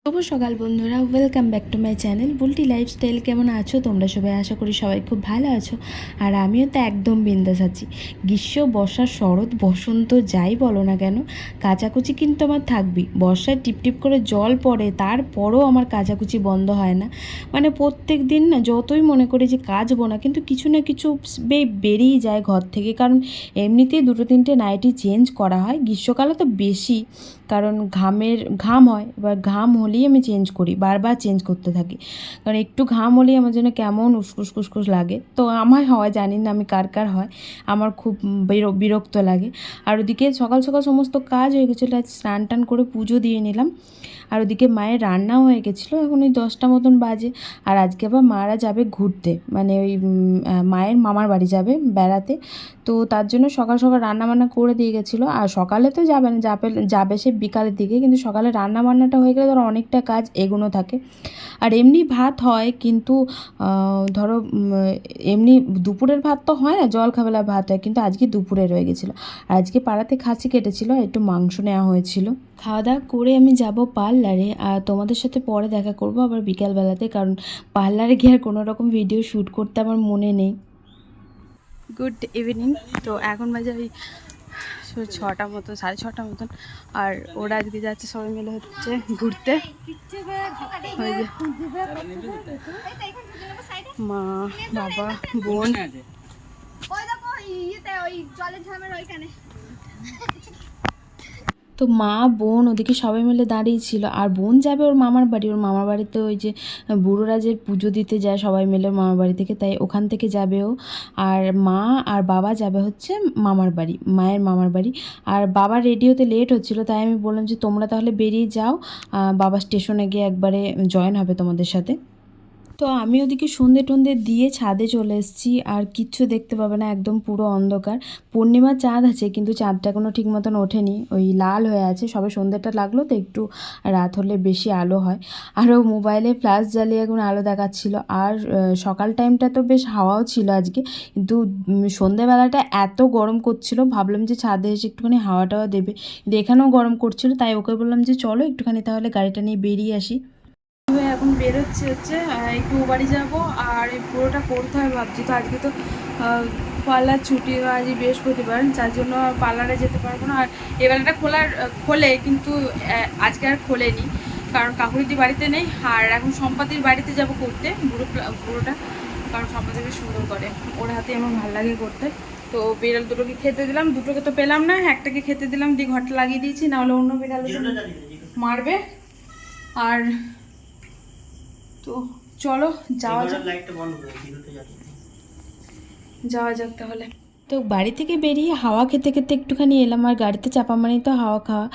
শুভ সকাল বন্ধুরা, welcome back to my channel Bulti lifestyle. কেমন আছো তোমরা সবাই? আশা করি সবাই খুব ভালো আছো। আর আমিও তো একদম বিন্দাস আছি। গ্রীষ্ম, বর্ষা, শরৎ, বসন্ত যাই বলো না কেন, কাচাকুচি কিন্তু আমার থাকবেই। বর্ষায় টিপটিপ করে জল পড়ে, তারপরও আমার কাচাকুচি বন্ধ হয় না। মানে প্রত্যেক দিন না, যতই মনে করি যে কাচবো না, কিন্তু কিছু না কিছু বেরিয়ে যায় ঘর থেকে। কারণ এমনিতেই দুটো তিনটে নাইটি চেঞ্জ করা হয়, গ্রীষ্মকালে তো বেশি, কারণ ঘাম হয়। এবার ঘাম হলেই আমি চেঞ্জ করি, বারবার চেঞ্জ করতে থাকি। কারণ একটু ঘাম হলেই আমার যেন কেমন উসকুস কুসকুস লাগে। তো আমার হয়, জানি না আমি কার কার হয়, আমার খুব বিরক্ত লাগে। আর ওদিকে সকাল সকাল সমস্ত কাজ হয়ে গেছিলো, স্নান টান করে পুজো দিয়ে নিলাম। আর ওদিকে মায়ের রান্নাও হয়ে গেছিলো, এখন ওই 10টা মতন বাজে। আর আজকে আবার মারা যাবে ঘুরতে, মানে ওই মায়ের মামার বাড়ি যাবে বেড়াতে। তো তার জন্য সকাল সকাল রান্নাবান্না করে দিয়ে গেছিলো। আর সকালে তো যাবে না, যাবে সে বিকালের দিকে, কিন্তু সকালে রান্নাবান্নাটা হয়ে গেলে ধরো অনেকটা কাজ এগোনো থাকে। আর এমনি ভাত হয়, কিন্তু ধরো এমনি দুপুরের ভাত তো হয় না, জলখাবেলা ভাত হয়, কিন্তু আজকে দুপুরে রয়ে গেছিলো। আর আজকে পাড়াতে খাসি কেটেছিলো, আর একটু মাংস নেওয়া হয়েছিল। খাওয়া দাওয়া করে আমি যাব পার্লারে, আর তোমাদের সাথে পরে দেখা করব আবার বিকালবেলাতে, কারণ পার্লারে গিয়ে আর কোনো রকম ভিডিও শ্যুট করতে আমার মনে নেই। Good evening. তো এখন বাজে ওই 6টা মতো, 6:30 মতন। আর ওরা আজকে যাচ্ছে সবাই মিলে হচ্ছে ঘুরতে। মা, বাবা, বোন। তো মা, বোন ওদিকে সবাই মিলে দাঁড়িয়েছিল। আর বোন যাবে ওর মামার বাড়ি, ওর মামার বাড়িতে ওই যে বুড়োরাজের পুজো দিতে যায় সবাই মিলে মামার বাড়ি থেকে, তাই ওখান থেকে যাবে ও। আর মা আর বাবা যাবে হচ্ছে মামার বাড়ি, মায়ের মামার বাড়ি। আর বাবা রেডি হতে লেট হচ্ছিলো, তাই আমি বললাম যে তোমরা তাহলে বেরিয়ে যাও, বাবা স্টেশনে গিয়ে একবারে জয়েন হবে তোমাদের সাথে। তো আমি ওদিকে সন্ধে টন্ধে দিয়ে ছাদে চলে এসেছি। আর কিচ্ছু দেখতে পাবে না, একদম পুরো অন্ধকার। পূর্ণিমার চাঁদ আছে, কিন্তু চাঁদটা এখনও ঠিক মতন ওঠেনি, ওই লাল হয়ে আছে। সবে সন্ধ্যেটা লাগলো, তো একটু রাত হলে বেশি আলো হয়। আরও মোবাইলে ফ্ল্যাশ জ্বালিয়ে এখন আলো দেখাচ্ছিল। আর সকাল টাইমটা তো বেশ হাওয়াও ছিল আজকে, কিন্তু সন্ধ্যেবেলাটা এত গরম করছিল, ভাবলাম যে ছাদে এসে একটুখানি হাওয়া টাওয়া দেবে, কিন্তু এখানেও গরম করছিল। তাই ওকে বললাম যে চলো একটুখানি তাহলে গাড়িটা নিয়ে বেরিয়ে আসি। এখন বেরোচ্ছি হচ্ছে একটু বাড়ি যাব, আর এই পুরোটা করতে হবে ভাবছি। তো আজকে তো পার্লার ছুটি, আজ বৃহস্পতিবার, যার জন্য পার্লারে যেতে পারবো না। আর এবেলাটা খোলে, কিন্তু আজকে আর খোলেনি, কারণ কাকুরিদি বাড়িতে নেই। আর এখন সম্পাদির বাড়িতে যাব করতে পুরোটা, কারণ সম্পাদি বেশ সুন্দর করে, ওর হাতে আমার ভালো লাগে করতে। তো বিড়াল দুটোকে খেতে দিলাম, দুটোকে তো পেলাম না, একটাকে খেতে দিলাম, দিয়ে ঘরটা লাগিয়ে দিয়েছি, নাহলে অন্য বিড়াল মারবে। আর তো চলো যাওয়া যাক তাহলে। তো বাড়ি থেকে বেরিয়ে হাওয়া খেতে খেতে একটুখানি এলাম। আর গাড়িতে চাপা মানেই তো হাওয়া খাওয়া।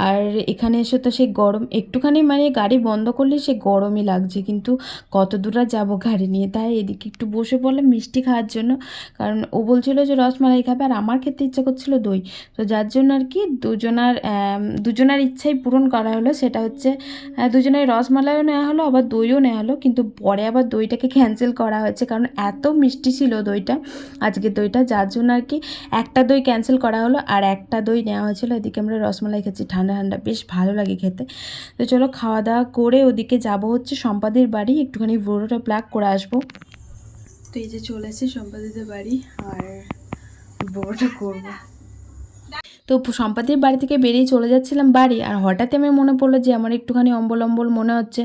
আর এখানে এসে তো সেই গরম, একটুখানি মানে গাড়ি বন্ধ করলে সে গরমই লাগছে, কিন্তু কত দূর আর যাবো গাড়ি নিয়ে। তাই এদিকে একটু বসে পড়লাম মিষ্টি খাওয়ার জন্য, কারণ ও বলছিল যে রসমালাই খাবে, আর আমার খেতে ইচ্ছা করছিল দই। তো যার জন্য আর কি দুজনার ইচ্ছাই পূরণ করা হলো। সেটা হচ্ছে দুজনের রসমালাইও নেওয়া হলো, আবার দইও নেওয়া হলো, কিন্তু পরে আবার দইটাকে ক্যান্সেল করা হয়েছে, কারণ এত মিষ্টি ছিল দইটা, আজকের দইটা, যার জন্য আর কি একটা দই ক্যান্সেল করা হলো, আর একটা দই নেওয়া হয়েছিল। এদিকে আমরা রসমালাই খাচ্ছি ঠান্ডা ঠান্ডা, বেশ ভালো লাগে খেতে। তো চলো খাওয়া দাওয়া করে ওদিকে যাব হচ্ছে সম্পাদির বাড়ি, একটুখানি ভোরোটা প্লাগ করে আসবো। তো এই যে চলে এসেছি সম্পাদিদের বাড়ি, আর ভোরোটা করবো। তো সম্পাদির বাড়ি থেকে বেরিয়ে চলে যাচ্ছিলাম বাড়ি, আর হঠাৎ আমার মনে পড়লো যে আমার একটুখানি অম্বল অম্বল মনে হচ্ছে,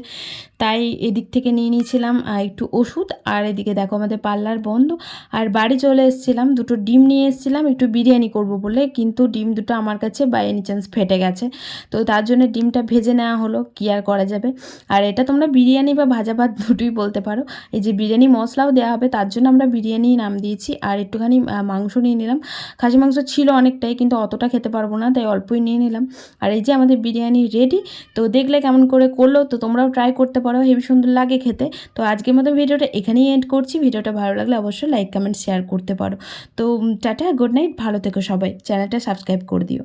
তাই এদিক থেকে নিয়ে নিয়েছিলাম একটু ওষুধ। আর এদিকে দেখো আমাদের পার্লার বন্ধ। আর বাড়ি চলে এসেছিলাম, দুটো ডিম নিয়ে এসেছিলাম একটু বিরিয়ানি করব বলে, কিন্তু ডিম দুটো আমার কাছে বাই এনি চান্স ফেটে গেছে। তো তার জন্য ডিমটা ভেজে নেওয়া হলো, কি আর করা যাবে। আর এটা তোমরা বিরিয়ানি বা ভাজা ভাত দুটোই বলতে পারো। এই যে বিরিয়ানি মশলাও দেওয়া হবে, তার জন্য আমরা বিরিয়ানি নাম দিয়েছি। আর একটুখানি মাংস নিয়ে নিলাম, খাসি মাংস ছিল অনেকটাই, কিন্তু অতটা খেতে পারবো না, তাই অল্পই নিয়ে নিলাম। আর এই যে আমাদের বিরিয়ানি রেডি। তো দেখলে কেমন করে করলো, তো তোমরাও ট্রাই করতে পারো, হেবি সুন্দর লাগে খেতে। তো আজকের মতো ভিডিওটা এখানেই এন্ড করছি। ভিডিওটা ভালো লাগলে অবশ্যই লাইক কমেন্ট শেয়ার করতে পারো। তো টাটা, গুড নাইট, ভালো থেকো সবাই, চ্যানেলটা সাবস্ক্রাইব করে দিও।